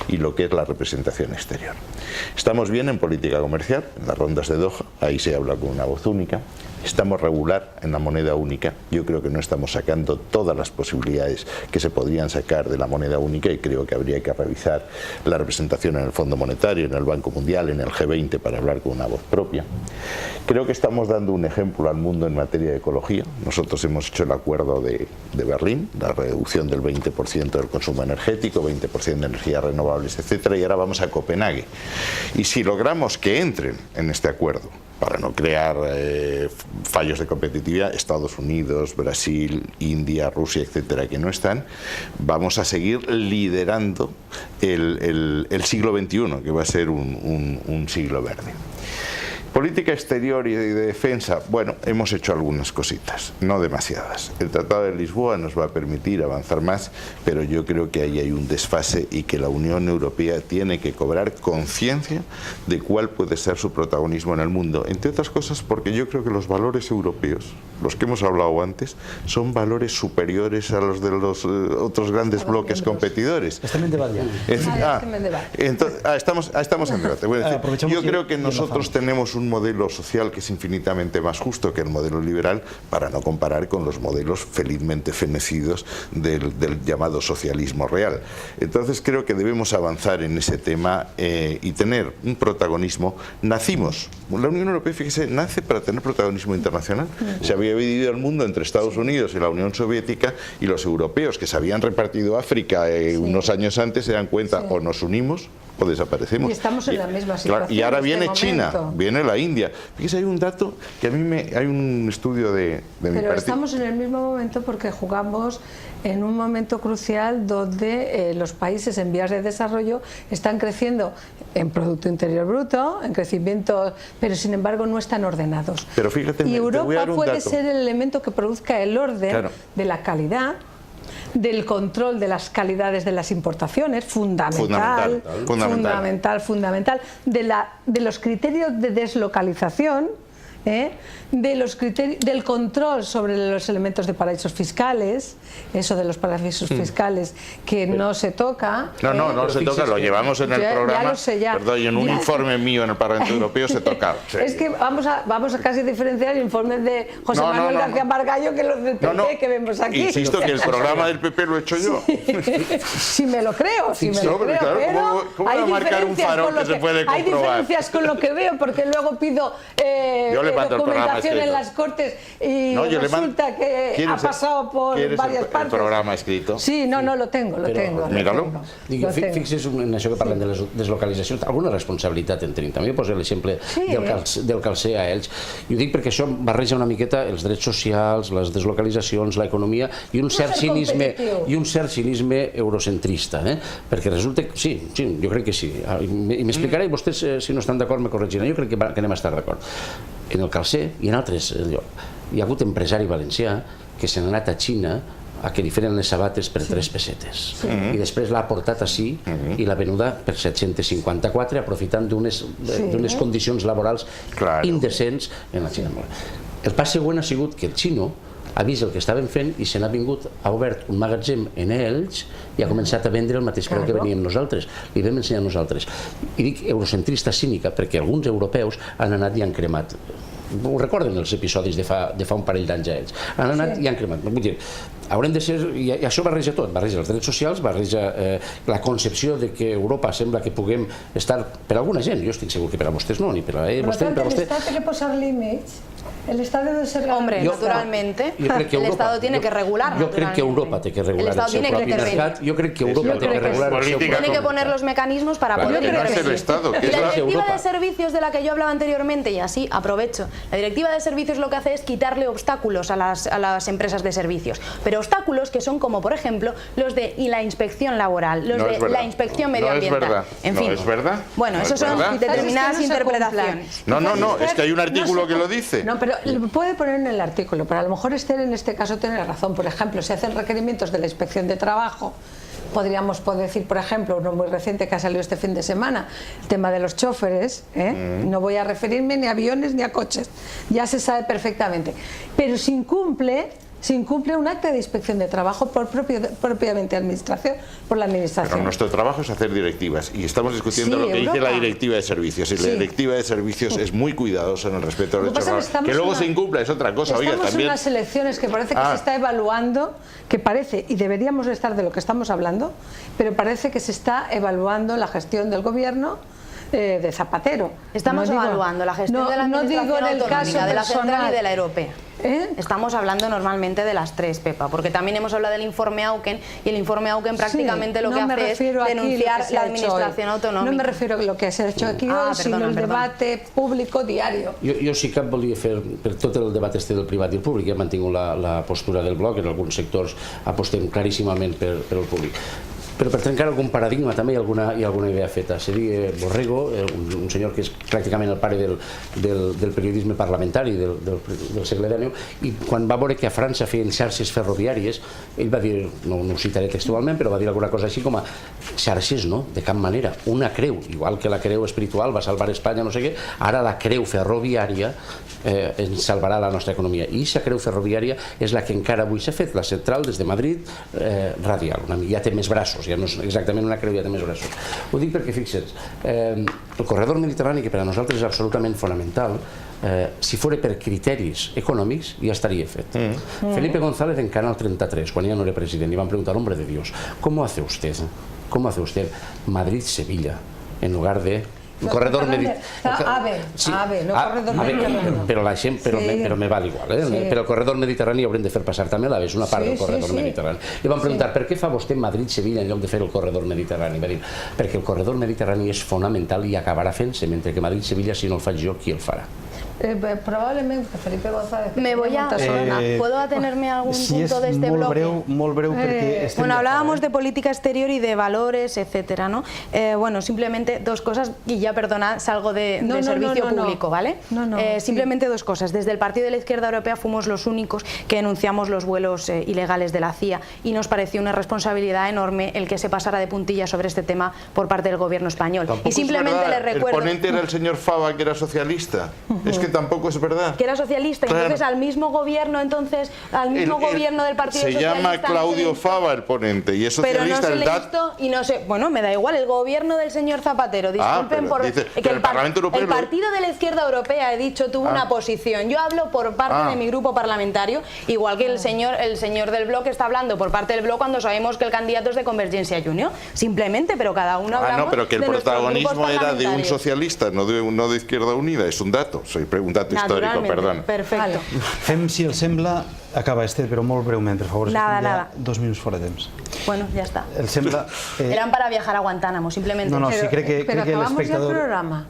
y lo que es la representación exterior. Estamos bien en política comercial, en las rondas de Doha, ahí se habla con una voz única. Estamos regular en la moneda única. Yo creo que no estamos sacando todas las posibilidades que se podrían sacar de la moneda única y creo que habría que revisar la representación en el Fondo Monetario, en el Banco Mundial, en el G20 para hablar con una voz propia. Creo que estamos dando un ejemplo al mundo en materia de ecología. Nosotros hemos hecho el acuerdo de Berlín, la reducción del 20% del consumo energético, 20% de energías renovables, etcétera, y ahora vamos a Copenhague. Y si logramos que entren en este acuerdo, para no crear fallos de competitividad, Estados Unidos, Brasil, India, Rusia, etcétera, que no están, vamos a seguir liderando el siglo XXI, que va a ser un siglo verde. Política exterior y de defensa, bueno, hemos hecho algunas cositas, no demasiadas. El Tratado de Lisboa nos va a permitir avanzar más, pero yo creo que ahí hay un desfase y que la Unión Europea tiene que cobrar conciencia de cuál puede ser su protagonismo en el mundo. Entre otras cosas porque yo creo que los valores europeos, los que hemos hablado antes, son valores superiores a los de los otros grandes bloques competidores. Estem en debat ja. Estamos en debate. Yo creo que nosotros tenemos un modelo social que es infinitamente más justo que el modelo liberal, para no comparar con los modelos felizmente fenecidos del llamado socialismo real. Entonces creo que debemos avanzar en ese tema y tener un protagonismo. Nacimos, la Unión Europea, fíjese, nace para tener protagonismo internacional. Se había dividido el mundo entre Estados Unidos y la Unión Soviética, y los europeos que se habían repartido África unos años antes se dan cuenta, o nos unimos o desaparecemos. Y estamos en la misma situación. Claro, y ahora viene China, viene la India. Fíjese, hay un dato que a mí hay un estudio de mi partido. Pero estamos en el mismo momento porque jugamos en un momento crucial donde los países en vías de desarrollo están creciendo en Producto Interior Bruto, en crecimiento, pero sin embargo no están ordenados. Pero fíjate, y Europa puede ser el elemento que produzca el orden de la calidad, del control de las calidades de las importaciones, fundamental, de los criterios de deslocalización, del control sobre los elementos de paraísos fiscales, eso de los paraísos fiscales que no se toca. No se toca, lo llevamos en el programa, ya lo sé, perdón, y en un informe mío en el Parlamento Europeo se toca. Sí. Es que vamos a casi diferenciar informes de José Manuel García Margallo que los del PP que vemos aquí. Insisto que el programa del PP lo he hecho yo. Si me lo creo, claro, ¿cómo va a marcar un farol que se puede comprobar? Hay diferencias con lo que veo, porque luego pido documentación en las Cortes y resulta que ha pasado por varias partes. El programa escrito? Sí, no lo tengo. Míralo. Fixi's en això que parlem de les deslocalitzacions, alguna responsabilitat en tenim. També poso l'exemple del calcer a Elx. I ho dic perquè això barreja una miqueta els drets socials, les deslocalitzacions, l'economia i un cert cinisme eurocentrista. Perquè resulta que sí, jo crec que sí. I m'explicaré, i vostès si no estan d'acord me corregiran. Jo crec que anem a estar d'acord. En el calcer i en altres llocs. Hi ha hagut empresari valencià que se n'ha anat a Xina a que li feren les sabates per 3 pessetes. I després l'ha portat així i l'ha venuda per 754, aprofitant d'unes condicions laborals indecents en la Xina. El pas següent ha sigut que el xino ha vist el que estaven fent i se n'ha vingut, ha obert un magatzem en Elx i ha començat a vendre el mateix preu que veníem nosaltres. Li vam ensenyar nosaltres. I dic eurocentrista cínica perquè alguns europeus han anat i han cremat. Ho recorden els episodis de fa un parell d'anys a ells. Han anat i han cremat. Vull dir, haurem de ser... I això barreja tot. Barreja els drets socials, barreja la concepció de que Europa sembla que puguem estar per alguna gent. Jo estic segur que per a vostès no, ni per a vostè, ni per a vostè. El Estado tiene que posar límits. El Estado debe ser... Hombre, naturalmente, el Estado tiene que regular. Yo creo que Europa tiene que regular el seu propi mercat. Yo creo que Europa tiene que regular el seu propi mercat. Tiene que poner los mecanismos para poder intervenir. Y la directiva de servicios de la que yo hablaba anteriormente, y así aprovecho, la directiva de servicios lo que hace es quitarle obstáculos a las empresas de servicios, pero obstáculos que son como, por ejemplo, los de la inspección laboral, los de la inspección medioambiental. En fin, ¿no es verdad? Bueno, eso son determinadas interpretaciones. No, es que hay un artículo que lo dice. No, pero puede poner en el artículo, pero a lo mejor Esther en este caso tiene razón. Por ejemplo, si hacen requerimientos de la inspección de trabajo, podríamos decir, por ejemplo, uno muy reciente que ha salido este fin de semana, el tema de los choferes, no voy a referirme ni a aviones ni a coches, ya se sabe perfectamente, pero si incumple se incumple un acta de inspección de trabajo propiamente por la administración. Pero nuestro trabajo es hacer directivas y estamos discutiendo lo que dice la directiva de servicios, y la directiva de servicios es muy cuidadosa en el respeto a los derechos laborales. Que luego se incumpla es otra cosa. Estamos en unas elecciones que parece que se está evaluando, que parece, y deberíamos estar de lo que estamos hablando, pero parece que se está evaluando la gestión del gobierno de Zapatero. Estamos evaluando la gestión de la administración autonómica, de la central y de la europea. Estamos hablando normalmente de las tres, Pepa, porque también hemos hablado del informe Auken, y el informe Auken prácticamente lo que hace es denunciar la administración autonómica. No me refiero a lo que se ha hecho aquí hoy, sino el debate público diario. Jo sí que volia fer, per tot el debat este del privat i el públic, ja mantingut la postura del bloc, en alguns sectors apostem claríssimament per el públic. Però per trencar algun paradigma també hi ha alguna idea feta. Seria Borrego, un senyor que és pràcticament el pare del periodisme parlamentari del segle XIX, i quan va veure que a França feien xarxes ferroviàries, ell va dir, no ho citaré textualment, però va dir alguna cosa així com a xarxes, no, de cap manera, una creu, igual que la creu espiritual va salvar Espanya, no sé què, ara la creu ferroviària ens salvarà la nostra economia, i aquesta creu ferroviària és la que encara avui s'ha fet, la central des de Madrid radial, ja té més braços, ja no és exactament una creu, ja té més braços. Ho dic perquè, fixa't, el corredor mediterrani, que per a nosaltres és absolutament fonamental, si fos per criteris econòmics ja estaria fet. Felipe González en Canal 33, quan ja no era president, li van preguntar, hombre de Dios, ¿cómo hace usted Madrid-Sevilla en lugar de corredor mediterrani? AVE, no corredor mediterrani. Però me val igual, però el corredor mediterrani haurem de fer passar també l'AVE, és una part del corredor mediterrani. Li van preguntar, per què fa vostè Madrid-Sevilla en lloc de fer el corredor mediterrani? Va dir, perquè el corredor mediterrani és fonamental i acabarà fent-se, mentre que Madrid-Sevilla, si no el faig jo, qui el farà? Probablemente Felipe González. ¿Puedo atenerme a algún punto de este bloque? Molt breu perquè bueno, hablábamos de política exterior y de valores, etcétera, ¿no? Bueno, simplemente dos cosas, y ya perdona, salgo de servicio público, ¿vale? Simplemente dos cosas. Desde el Partido de la Izquierda Europea fuimos los únicos que denunciamos los vuelos ilegales de la CIA, y nos pareció una responsabilidad enorme el que se pasara de puntillas sobre este tema por parte del gobierno español. Tampoco y simplemente le recuerdo... El ponente era el señor Fava, que era socialista. Es que tampoco es verdad. Que era socialista, claro. Entonces al mismo gobierno, gobierno del Partido Socialista... Se llama Claudio Fava el ponente, y es socialista. Pero no se le visto y no sé... Bueno, me da igual, el gobierno del señor Zapatero, disculpen por... Dice, que el Parlamento Europeo... El Partido de la Izquierda Europea, he dicho, tuvo una posición. Yo hablo por parte de mi grupo parlamentario, igual que el señor del bloque está hablando por parte del bloque cuando sabemos que el candidato es de Convergencia Junior. Simplemente, pero cada uno hablamos... no, pero que el protagonismo era de un socialista, no de Izquierda Unida, es un dato. Un dato històric, perdona. Perfecte. Fem, si el sembla, acaba però molt breument, per favor. Nada. 2 minuts fora de temps. Bueno, ya está. El sembla... Eran para viajar a Guantánamo, simplemente. No, sí, crec que pero acabamos ya el l'espectador... programa.